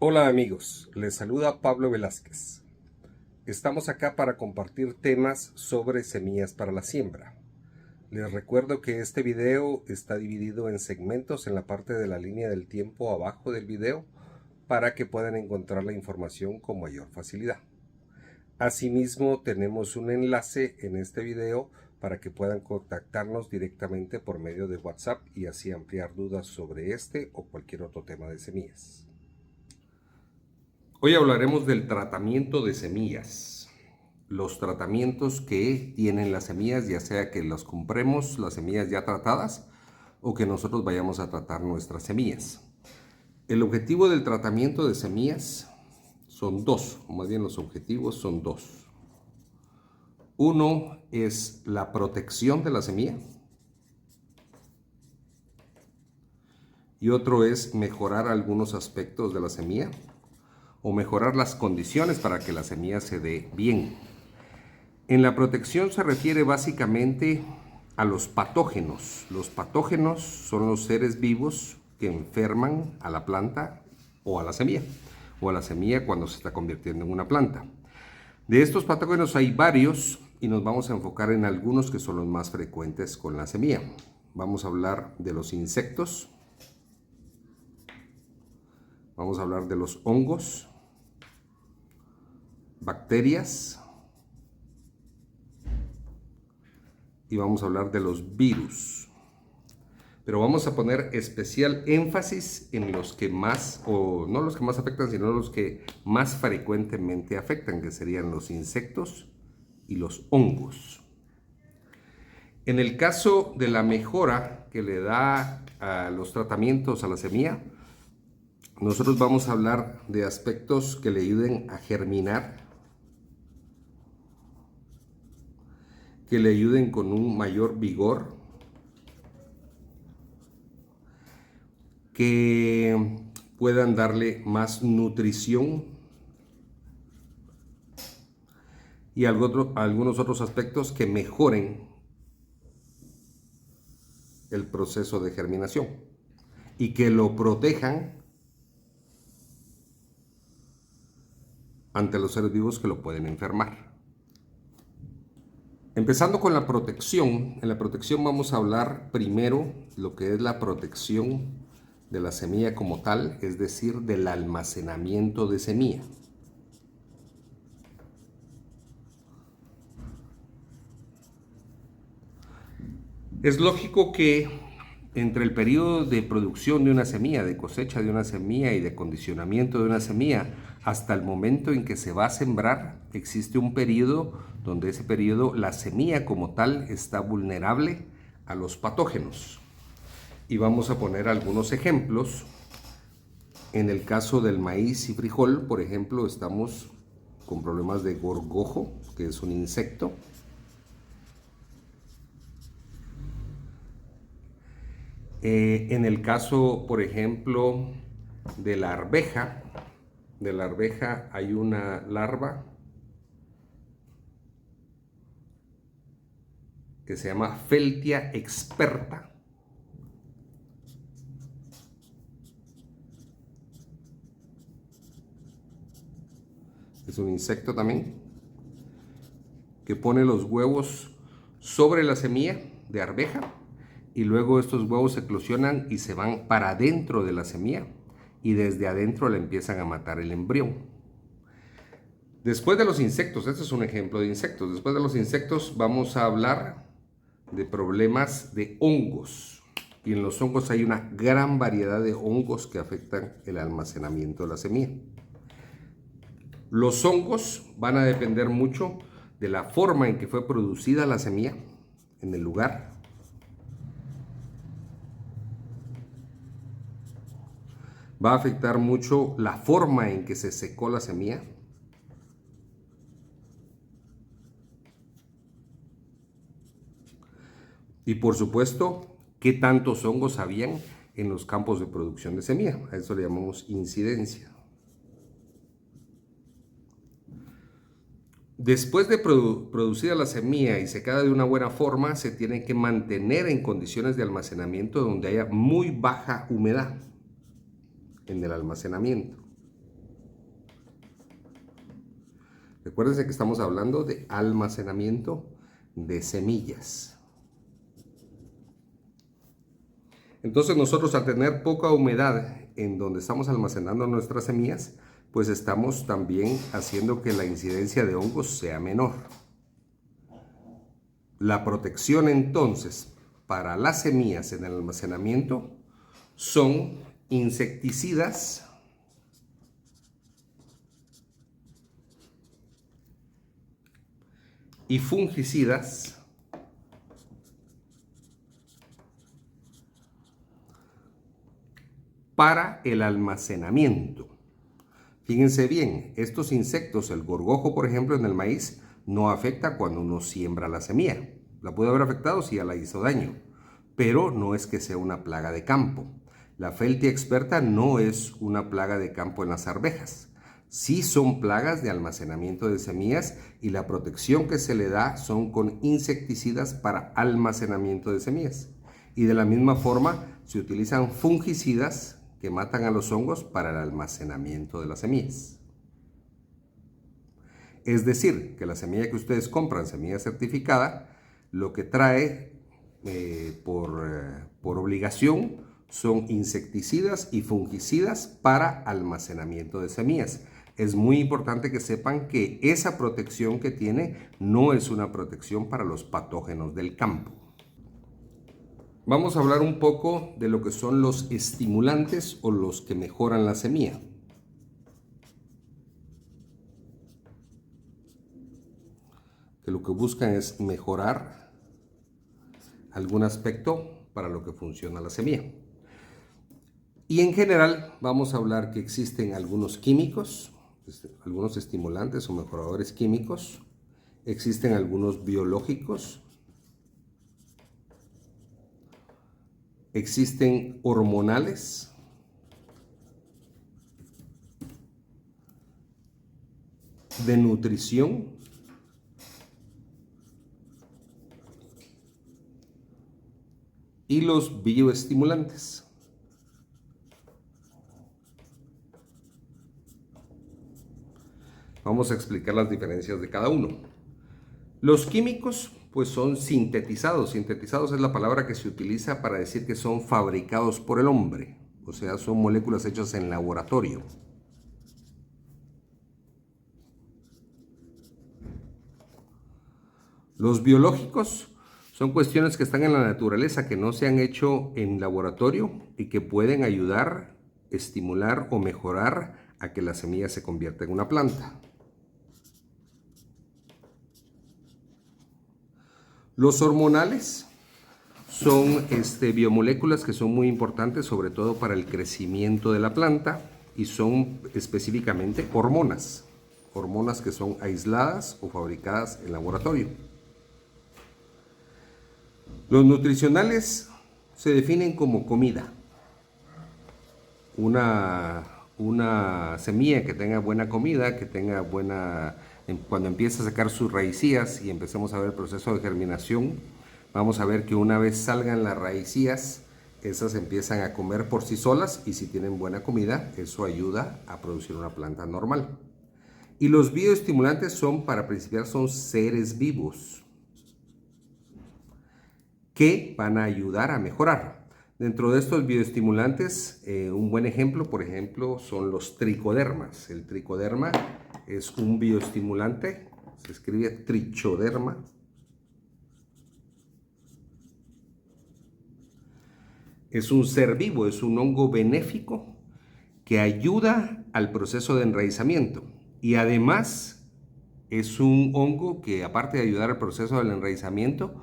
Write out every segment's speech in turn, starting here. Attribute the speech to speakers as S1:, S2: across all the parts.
S1: Hola amigos, les saluda Pablo Velázquez. Estamos acá para compartir temas sobre semillas para la siembra. Les recuerdo que este video está dividido en segmentos en la parte de la línea del tiempo abajo del video para que puedan encontrar la información con mayor facilidad. Asimismo, tenemos un enlace en este video para que puedan contactarnos directamente por medio de WhatsApp y así ampliar dudas sobre este o cualquier otro tema de semillas. Hoy hablaremos del tratamiento de semillas. Los tratamientos que tienen las semillas, ya sea que las compremos, las semillas ya tratadas, o que nosotros vayamos a tratar nuestras semillas. El objetivo del tratamiento de semillas son dos, o más bien los objetivos son dos. Uno es la protección de la semilla y otro es mejorar algunos aspectos de la semilla o mejorar las condiciones para que la semilla se dé bien. En la protección se refiere básicamente a los patógenos. Los patógenos son los seres vivos que enferman a la planta o a la semilla cuando se está convirtiendo en una planta. De estos patógenos hay varios y nos vamos a enfocar en algunos que son los más frecuentes con la semilla. Vamos a hablar de los insectos, vamos a hablar de los hongos, bacterias y vamos a hablar de los virus. Pero vamos a poner especial énfasis en los que más, o no los que más afectan, sino los que más frecuentemente afectan, que serían los insectos y los hongos. En el caso de la mejora que le da a los tratamientos a la semilla, nosotros vamos a hablar de aspectos que le ayuden a germinar, que le ayuden con un mayor vigor, que puedan darle más nutrición y algunos otros aspectos que mejoren el proceso de germinación y que lo protejan ante los seres vivos que lo pueden enfermar. Empezando con la protección, en la protección vamos a hablar primero lo que es la protección de la semilla como tal, es decir, del almacenamiento de semilla. Es lógico que entre el periodo de producción de una semilla, de cosecha de una semilla y de condicionamiento de una semilla, hasta el momento en que se va a sembrar, existe un periodo donde ese periodo la semilla como tal está vulnerable a los patógenos. Y vamos a poner algunos ejemplos. En el caso del maíz y frijol, por ejemplo, estamos con problemas de gorgojo, que es un insecto. En el caso, por ejemplo, de la arveja hay una larva que se llama Feltia experta. Es un insecto también que pone los huevos sobre la semilla de arveja y luego estos huevos eclosionan y se van para adentro de la semilla y desde adentro le empiezan a matar el embrión. Después de los insectos, este es un ejemplo de insectos, después de los insectos vamos a hablar de problemas de hongos. Y en los hongos hay una gran variedad de hongos que afectan el almacenamiento de la semilla. Los hongos van a depender mucho de la forma en que fue producida la semilla en el lugar. Va a afectar mucho la forma en que se secó la semilla. Y por supuesto, qué tantos hongos habían en los campos de producción de semilla. A eso le llamamos incidencia. Después de producida la semilla y secada de una buena forma, se tiene que mantener en condiciones de almacenamiento donde haya muy baja humedad en el almacenamiento. Recuérdense que estamos hablando de almacenamiento de semillas. Entonces nosotros, al tener poca humedad en donde estamos almacenando nuestras semillas, pues estamos también haciendo que la incidencia de hongos sea menor. La protección entonces para las semillas en el almacenamiento son insecticidas y fungicidas para el almacenamiento. Fíjense bien, estos insectos, el gorgojo por ejemplo en el maíz, no afecta cuando uno siembra la semilla. La puede haber afectado si ya la hizo daño, pero no es que sea una plaga de campo. La Feltia experta no es una plaga de campo en las arvejas. Sí son plagas de almacenamiento de semillas y la protección que se le da son con insecticidas para almacenamiento de semillas. Y de la misma forma se utilizan fungicidas que matan a los hongos para el almacenamiento de las semillas. Es decir, que la semilla que ustedes compran, semilla certificada, lo que trae por obligación son insecticidas y fungicidas para almacenamiento de semillas. Es muy importante que sepan que esa protección que tiene no es una protección para los patógenos del campo. Vamos a hablar un poco de lo que son los estimulantes o los que mejoran la semilla. Que lo que buscan es mejorar algún aspecto para lo que funciona la semilla. Y en general vamos a hablar que existen algunos químicos, algunos estimulantes o mejoradores químicos, existen algunos biológicos, existen hormonales, de nutrición, y los bioestimulantes. Vamos a explicar las diferencias de cada uno. Los químicos pues son sintetizados. Sintetizados es la palabra que se utiliza para decir que son fabricados por el hombre. O sea, son moléculas hechas en laboratorio. Los biológicos son cuestiones que están en la naturaleza, que no se han hecho en laboratorio y que pueden ayudar, estimular o mejorar a que la semilla se convierta en una planta. Los hormonales son biomoléculas que son muy importantes, sobre todo para el crecimiento de la planta, y son específicamente hormonas. Hormonas que son aisladas o fabricadas en laboratorio. Los nutricionales se definen como comida. Una semilla que tenga buena comida, que tenga buena... Cuando empieza a sacar sus raicías y empecemos a ver el proceso de germinación, vamos a ver que una vez salgan las raicías, esas empiezan a comer por sí solas, y si tienen buena comida, eso ayuda a producir una planta normal. Y los bioestimulantes son, para principiar, son seres vivos que van a ayudar a mejorar. Dentro de estos bioestimulantes, un buen ejemplo, por ejemplo, son los tricodermas. El tricoderma es un bioestimulante, se escribe trichoderma. Es un ser vivo, es un hongo benéfico que ayuda al proceso de enraizamiento. Y además es un hongo que, aparte de ayudar al proceso del enraizamiento,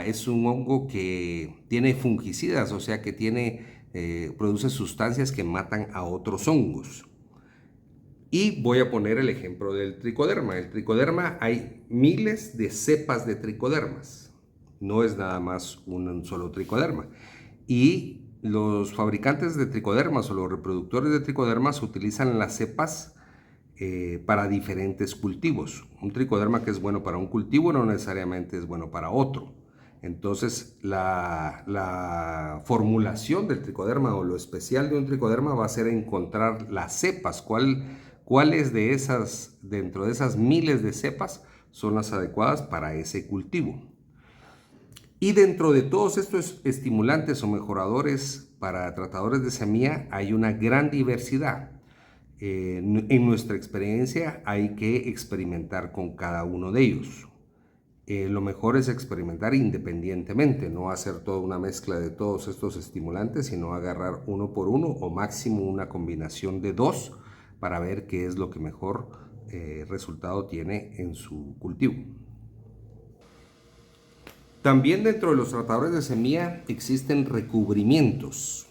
S1: es un hongo que tiene fungicidas, o sea que produce sustancias que matan a otros hongos. Y voy a poner el ejemplo del tricoderma. El tricoderma, hay miles de cepas de tricodermas. No es nada más un solo tricoderma. Y los fabricantes de tricodermas o los reproductores de tricodermas utilizan las cepas para diferentes cultivos. Un tricoderma que es bueno para un cultivo no necesariamente es bueno para otro. Entonces, la formulación del tricoderma o lo especial de un tricoderma va a ser encontrar las cepas, cuál cuáles de esas, dentro de esas miles de cepas, son las adecuadas para ese cultivo. Y dentro de todos estos estimulantes o mejoradores para tratadores de semilla hay una gran diversidad. En nuestra experiencia hay que experimentar con cada uno de ellos. Lo mejor es experimentar independientemente, no hacer toda una mezcla de todos estos estimulantes, sino agarrar uno por uno o máximo una combinación de dos para ver qué es lo que mejor resultado tiene en su cultivo. También dentro de los tratadores de semilla existen recubrimientos.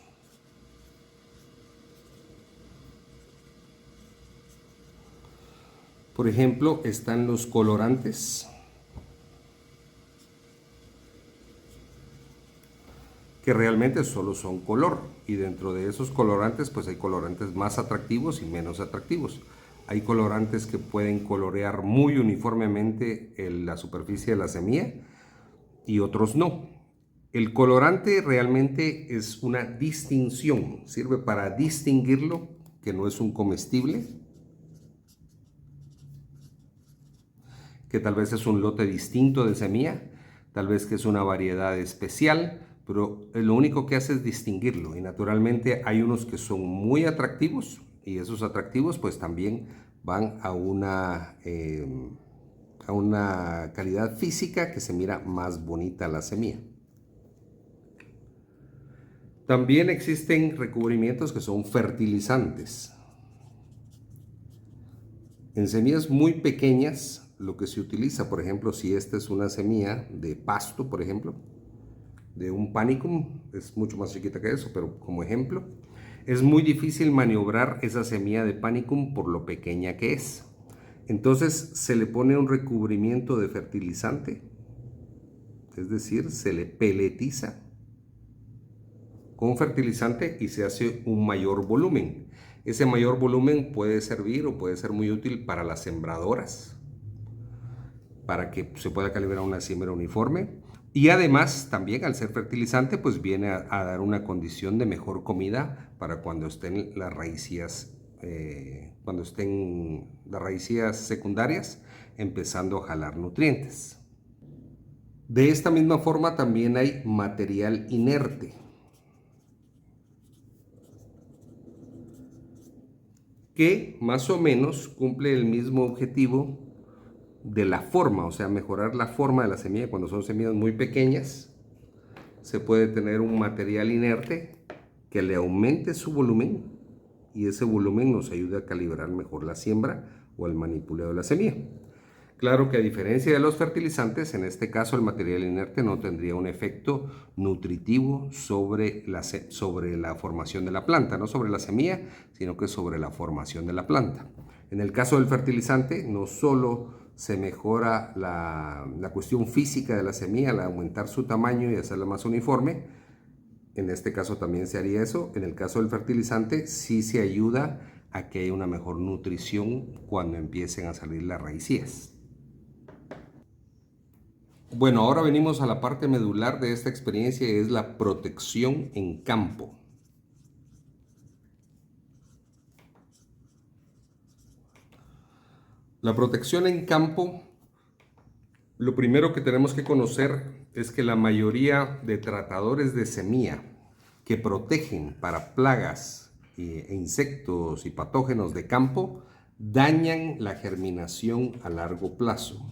S1: Por ejemplo, están los colorantes, que realmente solo son color, y dentro de esos colorantes pues hay colorantes más atractivos y menos atractivos. Hay colorantes que pueden colorear muy uniformemente la superficie de la semilla y otros no. El colorante realmente es una distinción, sirve para distinguirlo, que no es un comestible, que tal vez es un lote distinto de semilla, tal vez que es una variedad especial, pero lo único que hace es distinguirlo. Y naturalmente hay unos que son muy atractivos, y esos atractivos pues también van a una calidad física que se mira más bonita la semilla. También existen recubrimientos que son fertilizantes. En semillas muy pequeñas, lo que se utiliza, por ejemplo, si esta es una semilla de pasto, por ejemplo, de un panicum, es mucho más chiquita que eso, pero como ejemplo, es muy difícil maniobrar esa semilla de panicum por lo pequeña que es. Entonces se le pone un recubrimiento de fertilizante, es decir, se le peletiza con fertilizante y se hace un mayor volumen. Ese mayor volumen puede servir o puede ser muy útil para las sembradoras, para que se pueda calibrar una siembra uniforme. Y además, también al ser fertilizante, pues viene a dar una condición de mejor comida para cuando estén las raíces, secundarias empezando a jalar nutrientes. De esta misma forma también hay material inerte, que más o menos cumple el mismo objetivo de la forma, o sea, mejorar la forma de la semilla. Cuando son semillas muy pequeñas, se puede tener un material inerte que le aumente su volumen, y ese volumen nos ayuda a calibrar mejor la siembra o el manipuleo de la semilla. Claro que a diferencia de los fertilizantes, en este caso el material inerte no tendría un efecto nutritivo sobre la formación de la planta, no sobre la semilla, sino que sobre la formación de la planta. En el caso del fertilizante, no solo se mejora la cuestión física de la semilla al aumentar su tamaño y hacerla más uniforme, en este caso también se haría eso. En el caso del fertilizante sí se ayuda a que haya una mejor nutrición cuando empiecen a salir las raíces. Bueno, ahora venimos a la parte medular de esta experiencia, y es la protección en campo. La protección en campo, lo primero que tenemos que conocer es que la mayoría de tratadores de semilla que protegen para plagas e insectos y patógenos de campo dañan la germinación a largo plazo.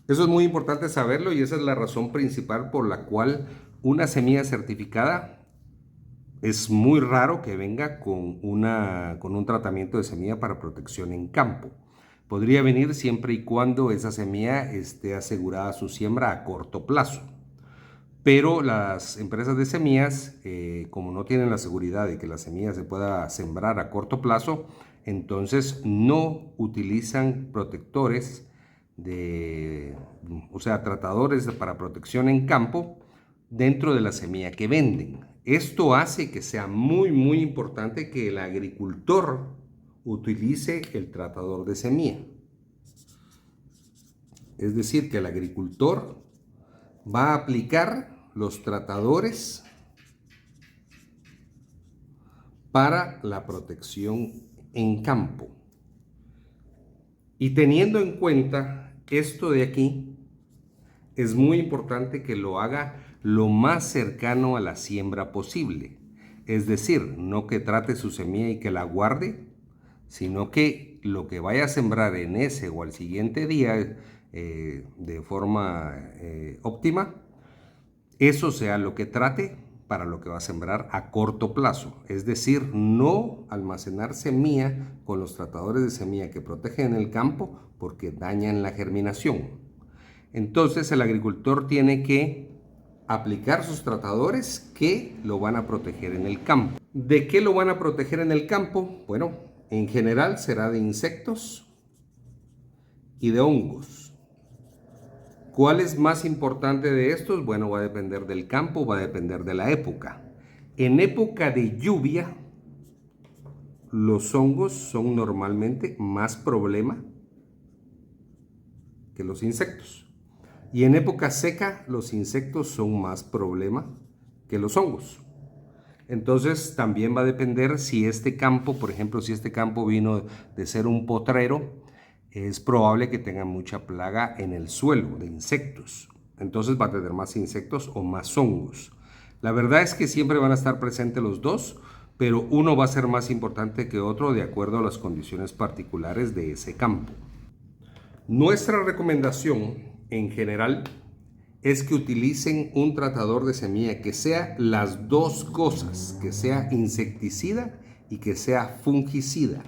S1: Eso es muy importante saberlo, y esa es la razón principal por la cual una semilla certificada es muy raro que venga con un tratamiento de semilla para protección en campo. Podría venir siempre y cuando esa semilla esté asegurada su siembra a corto plazo. Pero las empresas de semillas, como no tienen la seguridad de que la semilla se pueda sembrar a corto plazo, entonces no utilizan protectores o sea, tratadores para protección en campo dentro de la semilla que venden. Esto hace que sea muy, muy importante que el agricultor utilice el tratador de semilla. Es decir, que el agricultor va a aplicar los tratadores para la protección en campo. Y teniendo en cuenta esto de aquí, es muy importante que lo haga lo más cercano a la siembra posible. Es decir, no que trate su semilla y que la guarde, sino que lo que vaya a sembrar en ese o al siguiente día de forma óptima, eso sea lo que trate para lo que va a sembrar a corto plazo. Es decir, no almacenar semilla con los tratadores de semilla que protegen el campo porque dañan la germinación. Entonces el agricultor tiene que aplicar sus tratadores que lo van a proteger en el campo. ¿De qué lo van a proteger en el campo? Bueno, en general será de insectos y de hongos. ¿Cuál es más importante de estos? Bueno, va a depender del campo, va a depender de la época. En época de lluvia, los hongos son normalmente más problema que los insectos. Y en época seca, los insectos son más problema que los hongos. Entonces, también va a depender si este campo, por ejemplo, si este campo vino de ser un potrero, es probable que tenga mucha plaga en el suelo de insectos. Entonces va a tener más insectos o más hongos. La verdad es que siempre van a estar presentes los dos, pero uno va a ser más importante que otro de acuerdo a las condiciones particulares de ese campo. Nuestra recomendación en general es que utilicen un tratador de semilla que sea las dos cosas, que sea insecticida y que sea fungicida.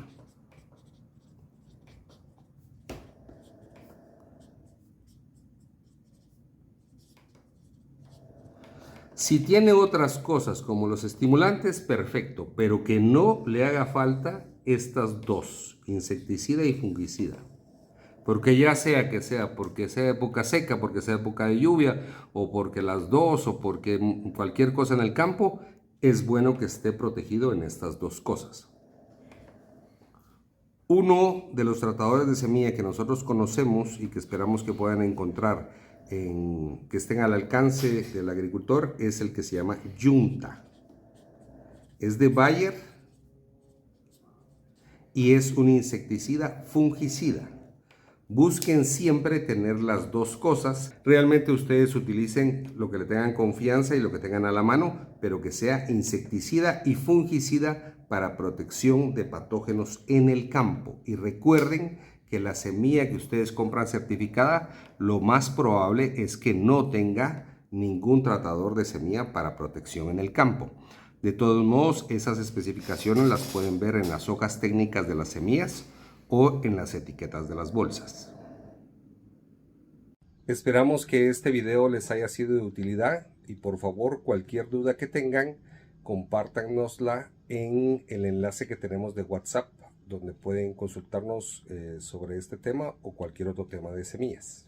S1: Si tiene otras cosas como los estimulantes, perfecto, pero que no le haga falta estas dos, insecticida y fungicida. Porque ya sea que sea porque sea época seca, porque sea época de lluvia, o porque las dos, o porque cualquier cosa en el campo, es bueno que esté protegido en estas dos cosas. Uno de los tratadores de semilla que nosotros conocemos y que esperamos que puedan encontrar, que estén al alcance del agricultor, es el que se llama Yunta. Es de Bayer y es un insecticida fungicida. Busquen siempre tener las dos cosas. Realmente ustedes utilicen lo que le tengan confianza y lo que tengan a la mano, pero que sea insecticida y fungicida para protección de patógenos en el campo. Y recuerden que la semilla que ustedes compran certificada, lo más probable es que no tenga ningún tratador de semilla para protección en el campo. De todos modos, esas especificaciones las pueden ver en las hojas técnicas de las semillas o en las etiquetas de las bolsas. Esperamos que este video les haya sido de utilidad y por favor cualquier duda que tengan compártanosla en el enlace que tenemos de WhatsApp donde pueden consultarnos sobre este tema o cualquier otro tema de semillas.